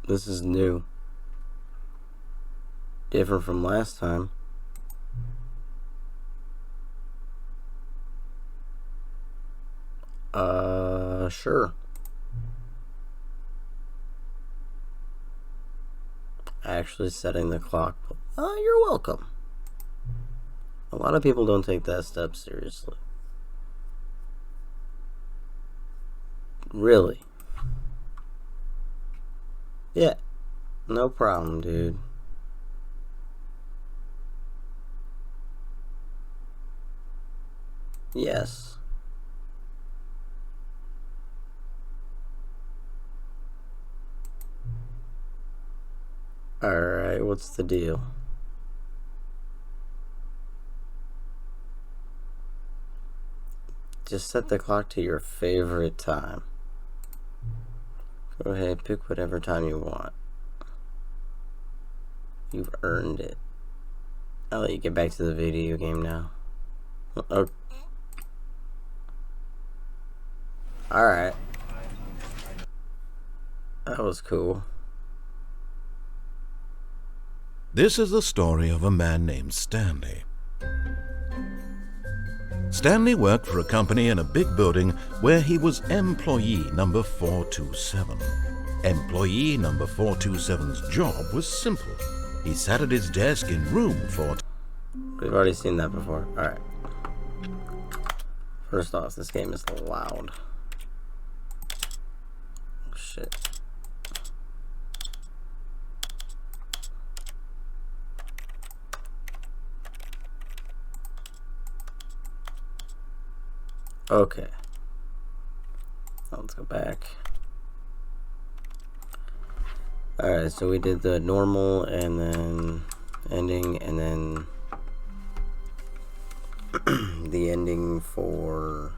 This is new. Different from last time. Sure. Actually setting the clock. You're welcome. A lot of people don't take that step seriously. Really? Yeah. No problem, dude. Yes. Alright, what's the deal? Just set the clock to your favorite time. Go ahead, pick whatever time you want. You've earned it. I'll let you get back to the video game now. Oh. Alright. That was cool. This is the story of a man named Stanley. Stanley worked for a company in a big building where he was employee number 427. Employee number 427's job was simple. He sat at his desk in room 4. We've already seen that before. Alright. First off, this game is loud. Oh, shit. Okay. Let's go back. Alright, so we did the normal and then ending and then the ending for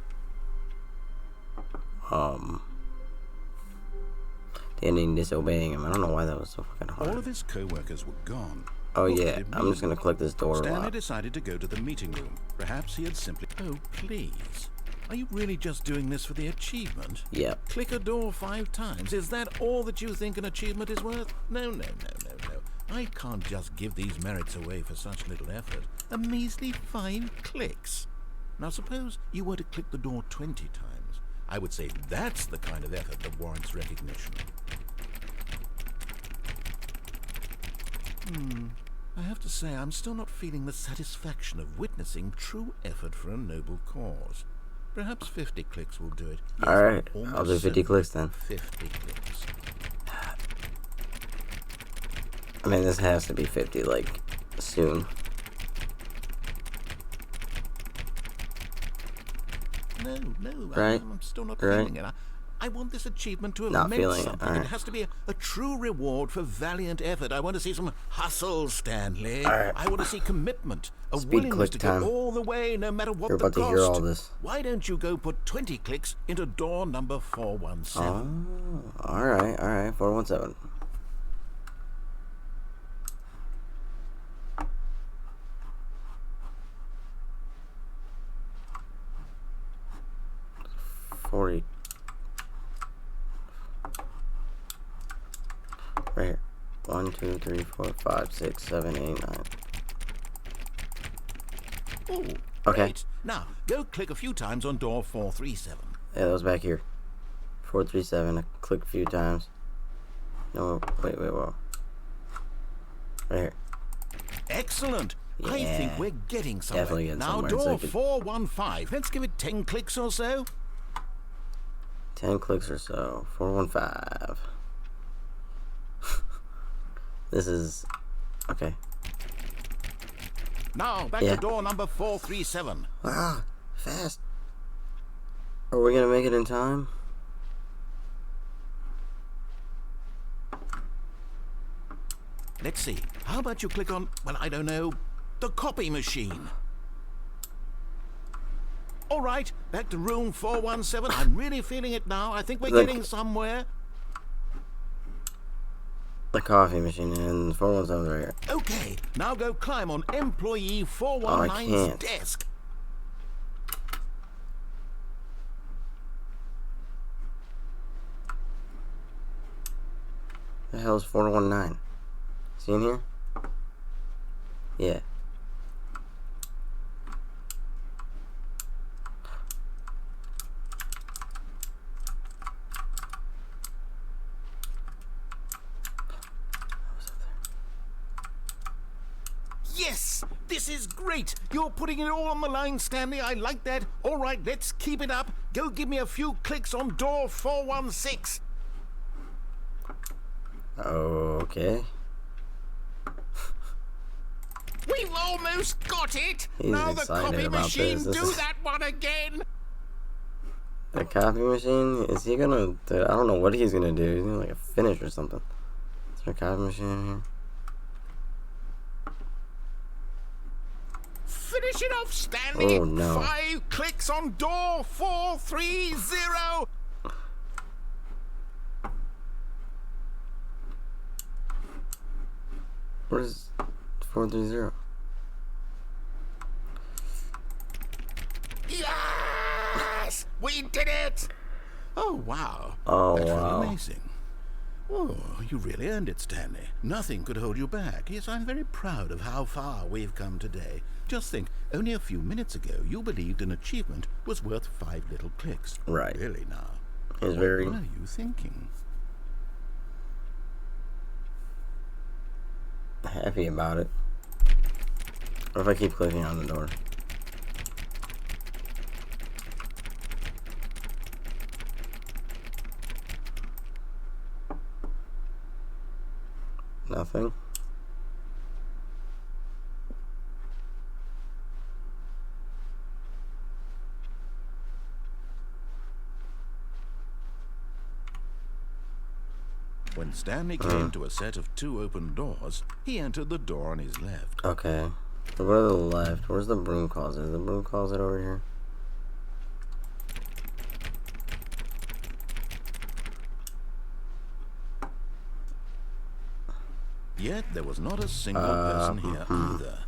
the ending disobeying him. I don't know why that was so fucking hard. All of his co-workers were gone. Oh yeah, I'm just gonna click this door Stanley lock. decided to go to the meeting room. Perhaps he had simply... Oh, please. Are you really just doing this for the achievement? Yep. Click a door 5 times. Is that all that you think an achievement is worth? No. I can't just give these merits away for such little effort. A measly 5 clicks. Now suppose you were to click the door 20 times. I would say that's the kind of effort that warrants recognition. I have to say, I'm still not feeling the satisfaction of witnessing true effort for a noble cause. Perhaps 50 clicks will do it. Yes, Alright, I'll do 50 clicks then. 50 clicks. I mean, this has to be 50, like, soon. No, Right? I'm still not Right? feeling it. I want this achievement to have Not meant feeling it, something. alright. It has to be a true reward for valiant effort. I want to see some hustle, Stanley. Alright. I want to see commitment, a Speed willingness click to time. go all the way, no matter what You're the about to cost. hear all this. Why don't you go put 20 clicks into door number 417? Oh, alright, 417. Right here. 1, 2, 3, 4, 5, 6, 7, 8, 9. Oh, Okay. great. Now, go click a few times on door 437. Yeah, that was back here. 437. I clicked a few times. No, wait, whoa. Right here. Excellent. I Yeah. think we're getting somewhere. Definitely getting now, somewhere. door So I could- 415. Let's give it 10 clicks or so. 10 clicks or so. 415. This is... Okay. Now, back Yeah. to door number 437. Wow, fast. Are we gonna make it in time? Let's see. How about you click on, well, I don't know, the copy machine? All right, back to room 417. I'm really feeling it now. I think we're getting somewhere. The coffee machine and 417 right here. Okay, now go climb on employee I 419's can't. desk. The hell is 419? See in here? Yeah. Yes! This is great! You're putting it all on the line, Stanley. I like that. All right, let's keep it up. Go give me a few clicks on door 416. Okay. We've almost got it! He's now the excited copy about machine, this. do that one again! The copy machine? Is he gonna... I don't know what he's gonna do. He's gonna like a finish or something. Is there a copy machine in here? Finish it off, Stanley! Oh, no. 5 clicks on door 430! Where's 430? Yes! We did it! Oh, wow. Oh, That's wow. really amazing. Oh, you really earned it, Stanley. Nothing could hold you back. Yes, I'm very proud of how far we've come today. Just think, only a few minutes ago, you believed an achievement was worth 5 little clicks. Right. Really now. He's What very... were you thinking? happy about it. What if I keep clicking on the door? Nothing. When Stanley came to a set of 2 open doors, he entered the door on his left. Okay. So go to the left. Where's the broom closet? Is the broom closet over here? Yet there was not a single person here either.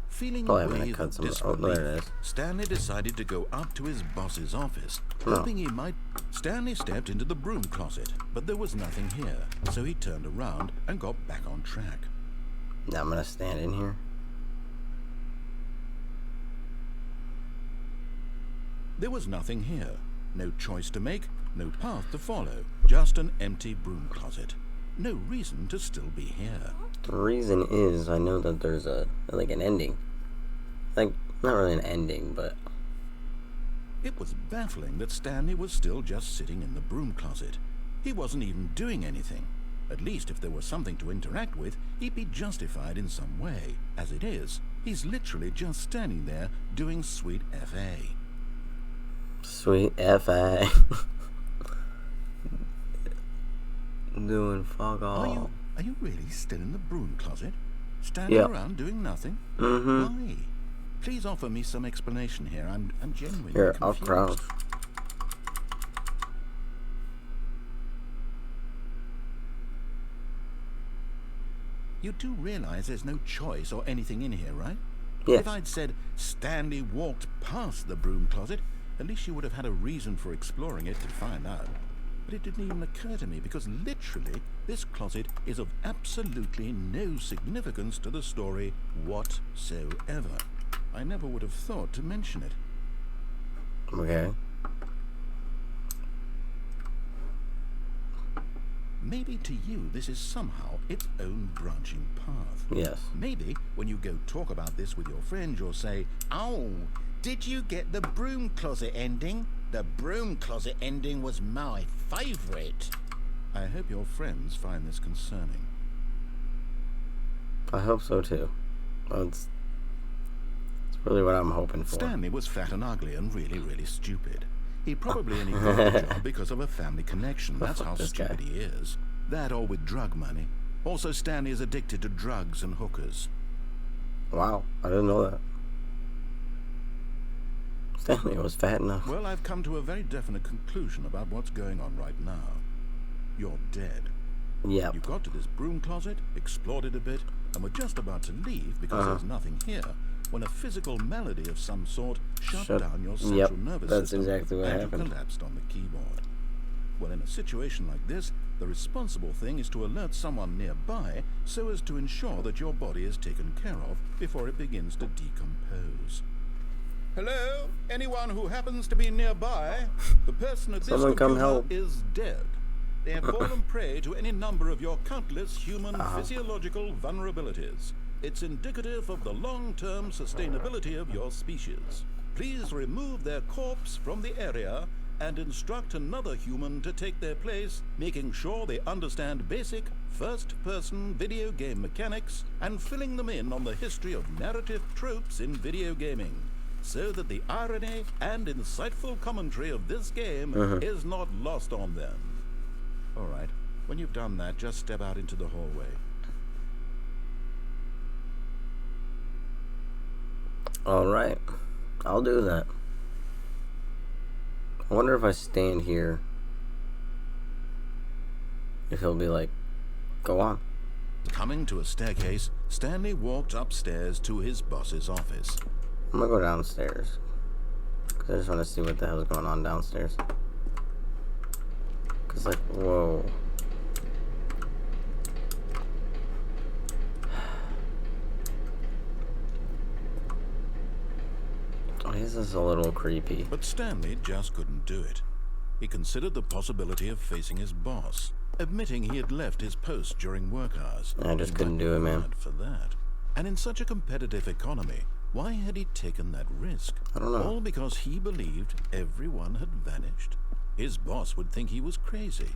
Feeling Probably a I'm gonna wave cut of some. Oh, disbelief, there it is. Stanley decided to go up to his boss's office, hoping he might... Stanley stepped into the broom closet, but there was nothing here, so he turned around and got back on track. Now I'm gonna stand in here. There was nothing here. No choice to make, no path to follow, just an empty broom closet. No reason to still be here. The reason is I know that there's a like an ending. Like not really an ending, but It was baffling that Stanley was still just sitting in the broom closet. He wasn't even doing anything. At least if there was something to interact with, he'd be justified in some way. As it is, he's literally just standing there doing sweet FA. sweet FA. Doing fuck all. Are you really still in the broom closet? Standing around doing nothing? Mm-hmm. Why? Please offer me some explanation here. I'm genuinely Here, confused. I'll crouch. You do realize there's no choice or anything in here, right? Yeah. If I'd said Stanley walked past the broom closet, at least you would have had a reason for exploring it to find out. But it didn't even occur to me because literally this closet is of absolutely no significance to the story whatsoever. I never would have thought to mention it. Okay. Maybe to you this is somehow its own branching path. Yes. Maybe when you go talk about this with your friend, you'll say, "Oh, did you get the broom closet ending? The broom closet ending was my favorite." I hope your friends find this concerning. I hope so too. It's really what I'm hoping for. Stanley was fat and ugly and really, really stupid. He probably only got the job because of a family connection. That's how This stupid guy. he is. That or with drug money. Also, Stanley is addicted to drugs and hookers. Wow, I didn't know that. Stanley was fat enough. Well, I've come to a very definite conclusion about what's going on right now. You're dead. Yep. You got to this broom closet, explored it a bit, and were just about to leave because there's nothing here, when a physical melody of some sort shut down your central nervous that's system, exactly what and happened. you collapsed on the keyboard. Well, in a situation like this, the responsible thing is to alert someone nearby so as to ensure that your body is taken care of before it begins to decompose. Hello? Anyone who happens to be nearby? The person at this Someone come computer help. is dead. They have fallen prey to any number of your countless human physiological vulnerabilities. It's indicative of the long-term sustainability of your species. Please remove their corpse from the area and instruct another human to take their place, making sure they understand basic first-person video game mechanics and filling them in on the history of narrative tropes in video gaming, so that the irony and insightful commentary of this game is not lost on them. All right, when you've done that, just step out into the hallway. All right, I'll do that. I wonder if I stand here, if he'll be like, go on. Coming to a staircase, Stanley walked upstairs to his boss's office. I'm gonna go downstairs, because I just want to see what the hell's going on downstairs. Because, like, whoa. This is a little creepy. But Stanley just couldn't do it. He considered the possibility of facing his boss, admitting he had left his post during work hours. I just couldn't do it, man. For that. And in such a competitive economy, why had he taken that risk? I don't know. All because he believed everyone had vanished. His boss would think he was crazy.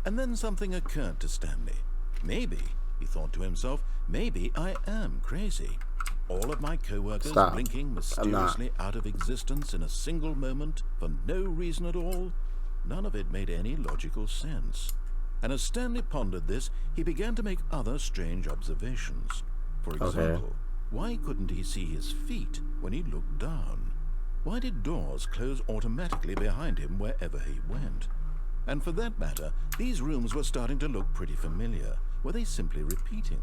And then something occurred to Stanley. Maybe, he thought to himself, maybe I am crazy. All of my co-workers blinking mysteriously out of existence in a single moment for no reason at all. None of it made any logical sense. And as Stanley pondered this, he began to make other strange observations. For example, why couldn't he see his feet when he looked down? Why did doors close automatically behind him wherever he went? And for that matter, these rooms were starting to look pretty familiar. Were they simply repeating?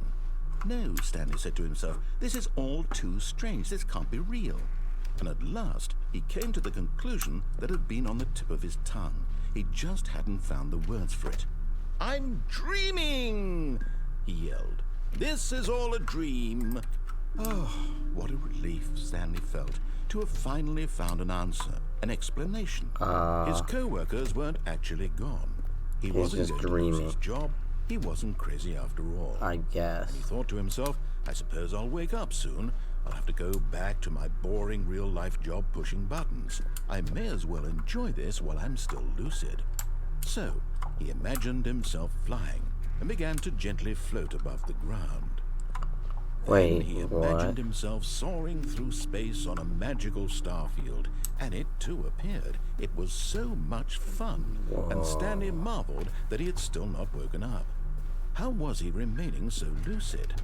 No, Stanley said to himself, this is all too strange. This can't be real. And at last, he came to the conclusion that had been on the tip of his tongue. He just hadn't found the words for it. I'm dreaming, he yelled. This is all a dream. Oh, what a relief Stanley felt to have finally found an answer, an explanation. His co-workers weren't actually gone. He wasn't just going dreaming. to lose his job. He wasn't crazy after all. I guess. And he thought to himself, I suppose I'll wake up soon. I'll have to go back to my boring real-life job pushing buttons. I may as well enjoy this while I'm still lucid. So, he imagined himself flying and began to gently float above the ground. Wait, Then he imagined himself soaring through space on a magical starfield, and it too appeared. It was so much fun, and Stanley marveled that he had still not woken up. How was he remaining so lucid?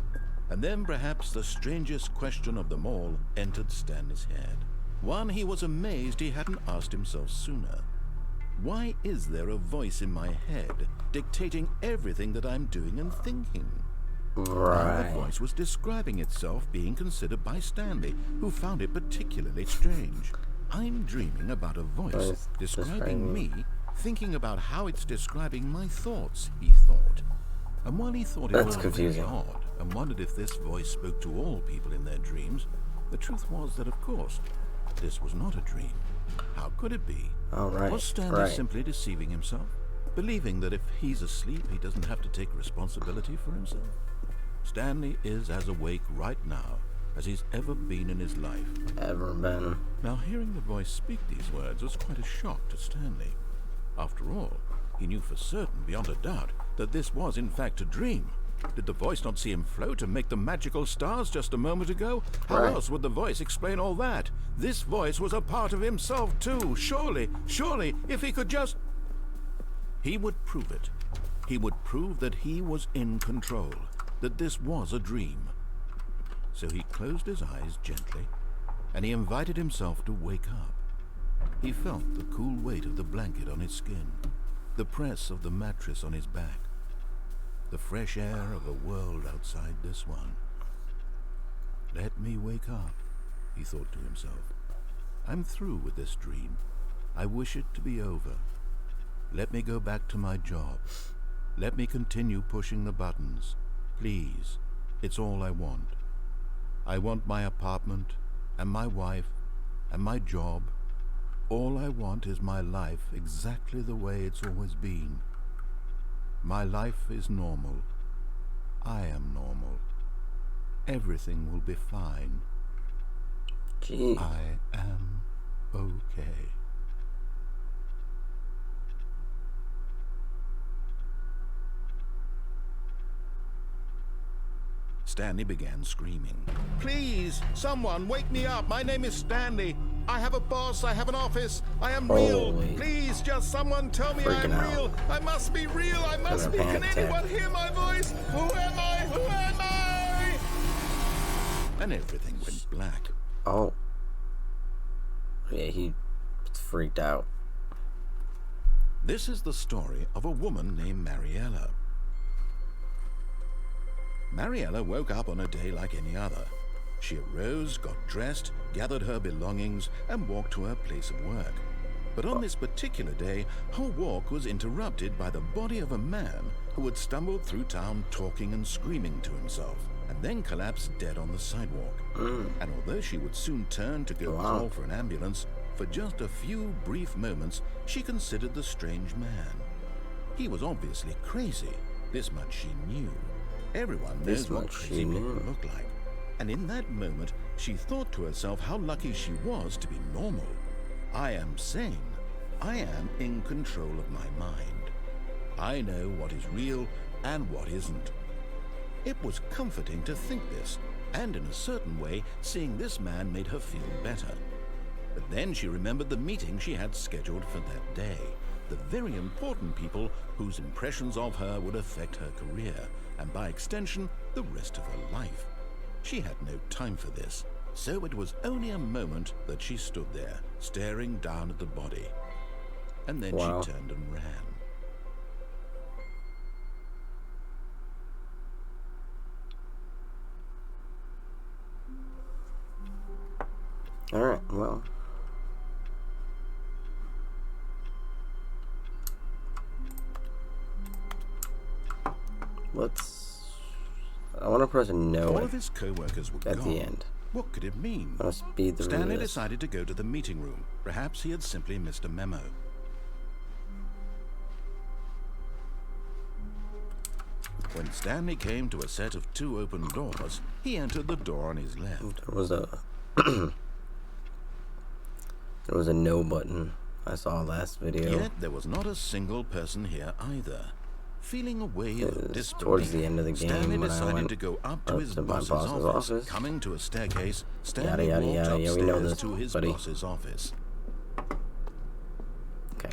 And then perhaps the strangest question of them all entered Stanley's head. One he was amazed he hadn't asked himself sooner. Why is there a voice in my head dictating everything that I'm doing and thinking? Right. The voice was describing itself being considered by Stanley, who found it particularly strange. I'm dreaming about a voice describing me, thinking about how it's describing my thoughts, he thought. And while he thought it was very odd and wondered if this voice spoke to all people in their dreams, the truth was that, of course, this was not a dream. How could it be? Was Stanley simply deceiving himself, believing that if he's asleep, he doesn't have to take responsibility for himself? Stanley is as awake right now as he's ever been in his life. Now, hearing the voice speak these words was quite a shock to Stanley. After all, he knew for certain, beyond a doubt, that this was in fact a dream. Did the voice not see him float and make the magical stars just a moment ago? How else would the voice explain all that? This voice was a part of himself too. Surely, if he could just... He would prove it. He would prove that he was in control, that this was a dream. So he closed his eyes gently, and he invited himself to wake up. He felt the cool weight of the blanket on his skin, the press of the mattress on his back, the fresh air of a world outside this one. Let me wake up, he thought to himself. I'm through with this dream. I wish it to be over. Let me go back to my job. Let me continue pushing the buttons. Please. It's all I want. I want my apartment, and my wife, and my job. All I want is my life exactly the way it's always been. My life is normal. I am normal. Everything will be fine. Gee. I am okay. Stanley began screaming. Please, someone, wake me up. My name is Stanley. I have a boss. I have an office. I am real. Holy. Please, just someone tell me I am Freaking out. real. I must be real. I must be. Can panic anyone attack. hear my voice? Who am I? Who am I? And everything went black. Oh. Yeah, he freaked out. This is the story of a woman named Mariella. Mariella woke up on a day like any other. She arose, got dressed, gathered her belongings, and walked to her place of work. But on this particular day, her walk was interrupted by the body of a man who had stumbled through town talking and screaming to himself, and then collapsed dead on the sidewalk. And although she would soon turn to go call for an ambulance, for just a few brief moments, she considered the strange man. He was obviously crazy. This much she knew. Everyone knows what crazy people look like. And in that moment, she thought to herself how lucky she was to be normal. I am sane. I am in control of my mind. I know what is real and what isn't. It was comforting to think this, and in a certain way, seeing this man made her feel better. But then she remembered the meeting she had scheduled for that day, the very important people whose impressions of her would affect her career, and by extension, the rest of her life. She had no time for this, so it was only a moment that she stood there, staring down at the body. And then she turned and ran. Alright, well. I want to press no All of his co-workers were at gone. the end. What could it mean? I want to speed through Stanley this. decided to go to the meeting room. Perhaps he had simply missed a memo. When Stanley came to a set of 2 open doors, he entered the door on his left. There was a there was a no button I saw last video. Yet there was not a single person here either. Feeling a wave of disbelief, towards the end of the game Stanley when I decided went to go up to up his to my boss's boss's office. Coming to a staircase, Stanley Yada, walked yada, yada. Yeah, we know upstairs this, to his buddy. boss's office. Okay.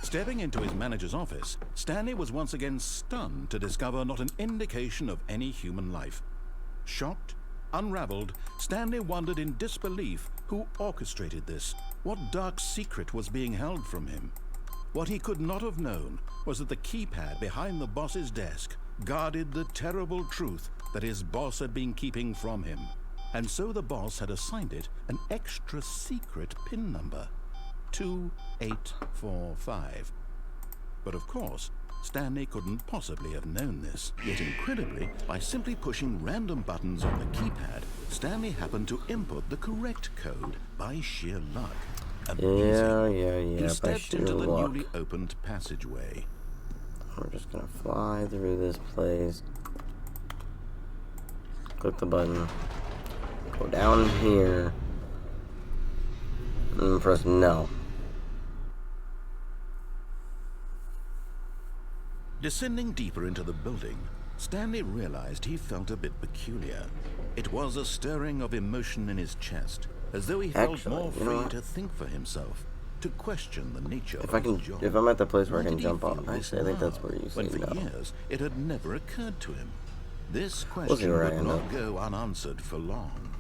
Stepping into his manager's office, Stanley was once again stunned to discover not an indication of any human life. Shocked, unraveled, Stanley wondered in disbelief who orchestrated this, what dark secret was being held from him. What he could not have known was that the keypad behind the boss's desk guarded the terrible truth that his boss had been keeping from him. And so the boss had assigned it an extra secret PIN number, 2845. But of course, Stanley couldn't possibly have known this. Yet incredibly, by simply pushing random buttons on the keypad, Stanley happened to input the correct code by sheer luck. Yeah, He by stepped sheer into the luck. newly opened passageway. We're just gonna fly through this place. Click the button. Go down here. And press no. Descending deeper into the building, Stanley realized he felt a bit peculiar. It was a stirring of emotion in his chest, as though he felt more free to think for himself, to question the nature of his job. If I'm at the place where I Why can did he jump feel off, this actually, I think that's now, where you when say for no. years it had never occurred to him. This see question where I would end not up. go unanswered for long.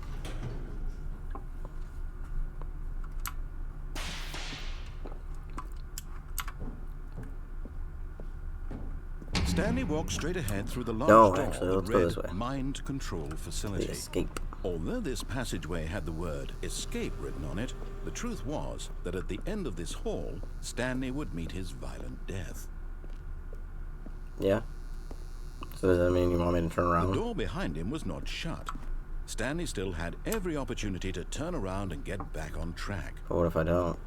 Stanley walked straight ahead through the large door actually, let's that go this read way. Mind Control Facility. The escape. Although this passageway had the word escape written on it, the truth was that at the end of this hall, Stanley would meet his violent death. Yeah? So does that mean you want me to turn around? The door behind him was not shut. Stanley still had every opportunity to turn around and get back on track. But what if I don't?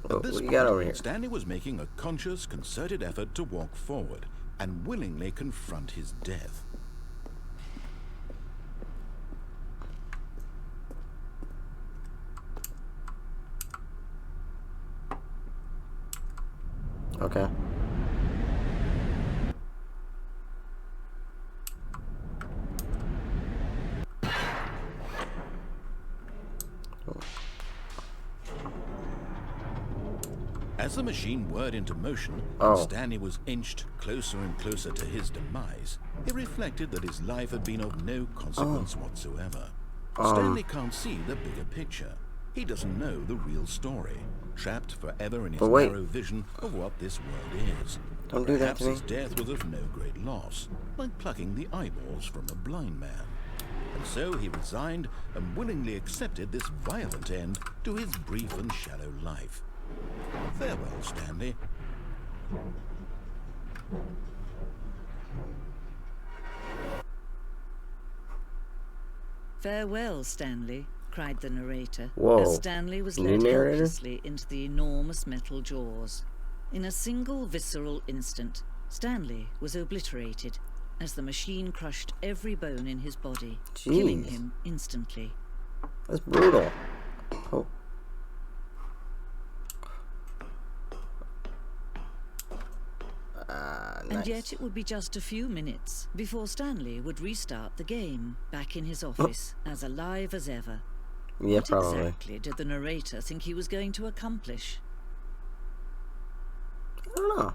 At this What you got over here? point, Stanley was making a conscious, concerted effort to walk forward and willingly confront his death. Okay. As the machine whirred into motion, Oh. Stanley was inched closer and closer to his demise. It reflected that his life had been of no consequence whatsoever. Stanley can't see the bigger picture. He doesn't know the real story, trapped forever in his But wait. narrow vision of what this world is. Don't do that Perhaps to me. his death was of no great loss, like plucking the eyeballs from a blind man. And so he resigned and willingly accepted this violent end to his brief and shallow life. Farewell, Stanley. Farewell, Stanley, cried the narrator, Whoa. as Stanley was New led narrator? helplessly into the enormous metal jaws. In a single visceral instant, Stanley was obliterated as the machine crushed every bone in his body, killing Jeez. him instantly. That's brutal. Oh. Nice. And yet it would be just a few minutes before Stanley would restart the game, back in his office, as alive as ever. Yeah, What probably. exactly did the narrator think he was going to accomplish? I don't know.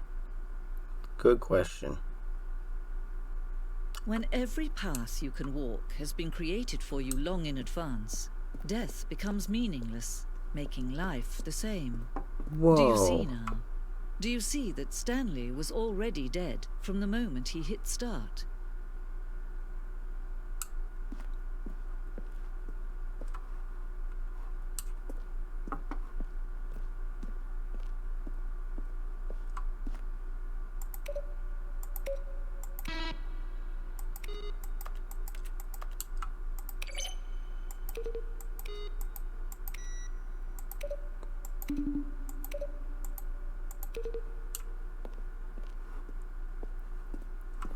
Good question. When every path you can walk has been created for you long in advance, death becomes meaningless, making life the same. Whoa. Do you see now? Do you see that Stanley was already dead from the moment he hit start?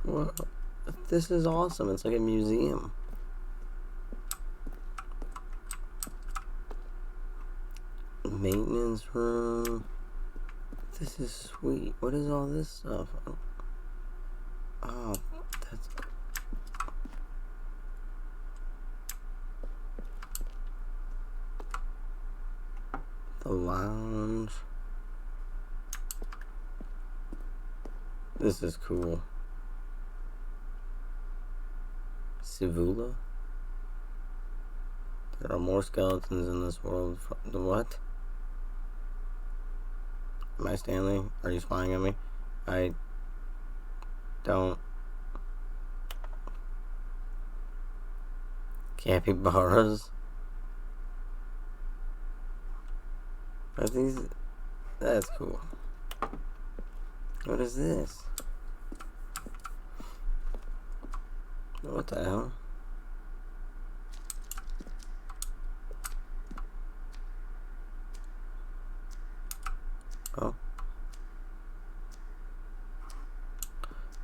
Whoa. This is awesome. It's like a museum. Maintenance room. This is sweet. What is all this stuff? Oh, that's... The lounge. This is cool. Sivula? There are more skeletons in this world. The what? Am I Stanley? Are you spying on me? I don't. Capybaras? Are these? That's cool. What is this? What the hell? Oh.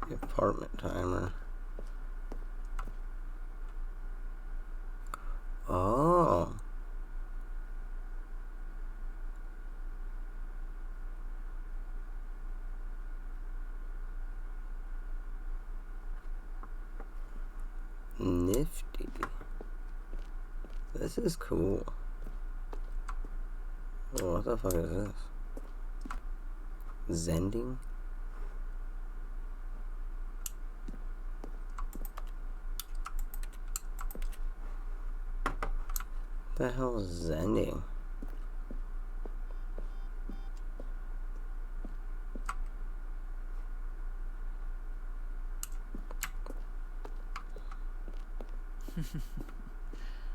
The apartment timer. Oh. Nifty. This is cool. Oh, what the fuck is this? Zending? The hell is Zending?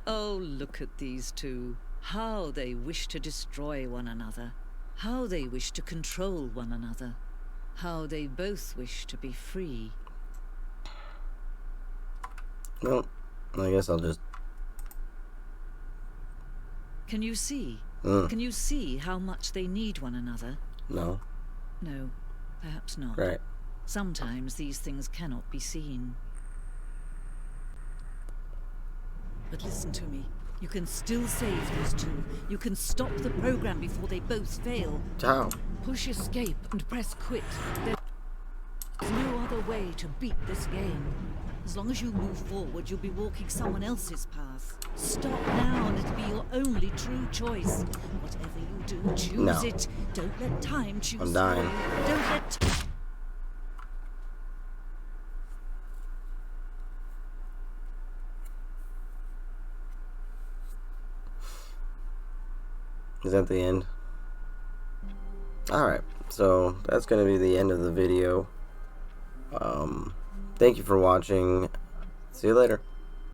Oh, look at these two. How they wish to destroy one another. How they wish to control one another. How they both wish to be free. Well, I guess I'll just... Can you see? Can you see how much they need one another? No. No, perhaps not. Right. Sometimes these things cannot be seen. But listen to me. You can still save these two. You can stop the program before they both fail. How? Push escape and press quit. There's no other way to beat this game. As long as you move forward, you'll be walking someone else's path. Stop now and it'll be your only true choice. Whatever you do, choose it. Don't let time choose I'm dying. you. Don't let... Is that the end? Alright, so that's going to be the end of the video. Thank you for watching. See you later.